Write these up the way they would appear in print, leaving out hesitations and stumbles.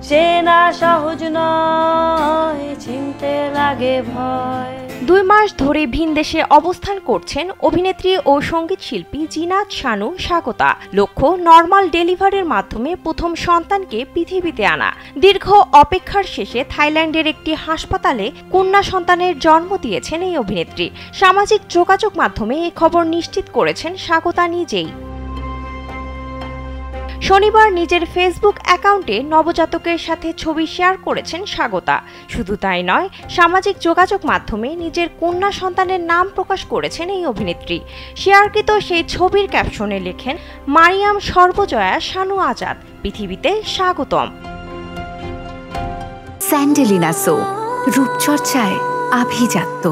চেনা সহজ নয়, চিনতে লাগে ভয়। 2 মাস ধরে ভিনদেশে অবস্থান করছেন অভিনেত্রী ও সঙ্গীত শিল্পী জিনাত শানু স্বাগতা। লক্ষ্য নর্মাল ডেলিভারির মাধ্যমে প্রথম সন্তানকে পৃথিবীতে আনা। দীর্ঘ অপেক্ষার শেষে থাইল্যান্ডের একটি হাসপাতালে কন্যা সন্তানের জন্ম দিয়েছেন এই অভিনেত্রী। সামাজিক যোগাযোগ মাধ্যমে এই খবর নিশ্চিত করেছেন স্বাগতা নিজেই। শনিবার নিজের ফেসবুক অ্যাকাউন্টে নবজাতকের সাথে ছবি শেয়ার করেছেন স্বাগতা। শুধু তাই নয়, সামাজিক যোগাযোগ মাধ্যমে নিজের কন্যা সন্তানের নাম প্রকাশ করেছেন এই অভিনেত্রী। শেয়ারকৃত সেই ছবির ক্যাপশনে লেখেন, মারিয়াম সর্বজয়া শানু আজাদ, পৃথিবীতে স্বাগতম। স্যান্ডেলিনা সো, রূপচর্চায় আভিজাত্য।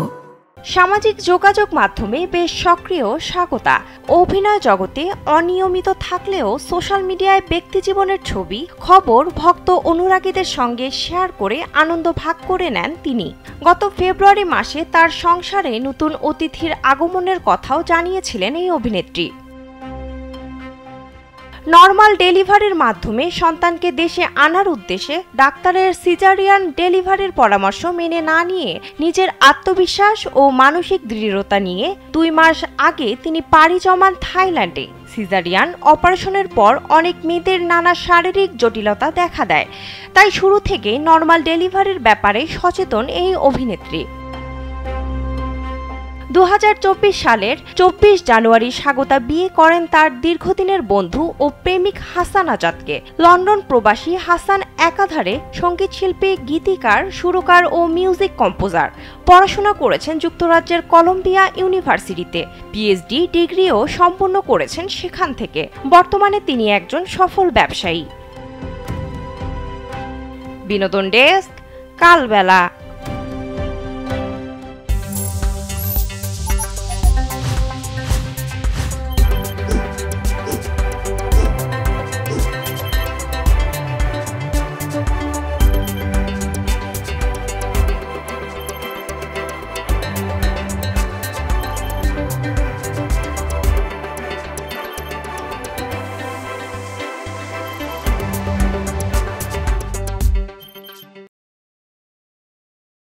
সামাজিক যোগাযোগ মাধ্যমে বেশ সক্রিয় স্বাগতা। অভিনয় জগতে অনিয়মিত থাকলেও সোশ্যাল মিডিয়ায় ব্যক্তিজীবনের ছবি, খবর ভক্ত অনুরাগীদের সঙ্গে শেয়ার করে আনন্দ ভাগ করে নেন তিনি। গত ফেব্রুয়ারি মাসে তার সংসারে নতুন অতিথির আগমনের কথাও জানিয়েছিলেন এই অভিনেত্রী। নর্মাল ডেলিভারির মাধ্যমে সন্তানকে দেশে আনার উদ্দেশ্যে ডাক্তারের সিজারিয়ান ডেলিভারির পরামর্শ মেনে না নিয়ে নিজের আত্মবিশ্বাস ও মানসিক দৃঢ়তা নিয়ে 2 মাস আগে তিনি পাড়ি জমান থাইল্যান্ডে। সিজারিয়ান অপারেশনের পর অনেক মেয়েদের নানা শারীরিক জটিলতা দেখা দেয়, তাই শুরু থেকে নর্মাল ডেলিভারির ব্যাপারে সচেতন এই অভিনেত্রী। 2024 সালের 24 জানুয়ারি স্বাগতা বিয়ে করেন তার দীর্ঘদিনের বন্ধু ও প্রেমিক হাসান আজাদকে। লন্ডন প্রবাসী হাসান একাধারে সঙ্গীত শিল্পী, গীতিকার, সুরকার ও মিউজিক কম্পোজার। পড়াশোনা করেছেন যুক্তরাজ্যের কলম্বিয়া ইউনিভার্সিটিতে। পিএইচডি ডিগ্রিও সম্পন্ন করেছেন সেখান থেকে। বর্তমানে তিনি একজন সফল ব্যবসায়ী। বিনোদন ডেস্ক, কালবেলা।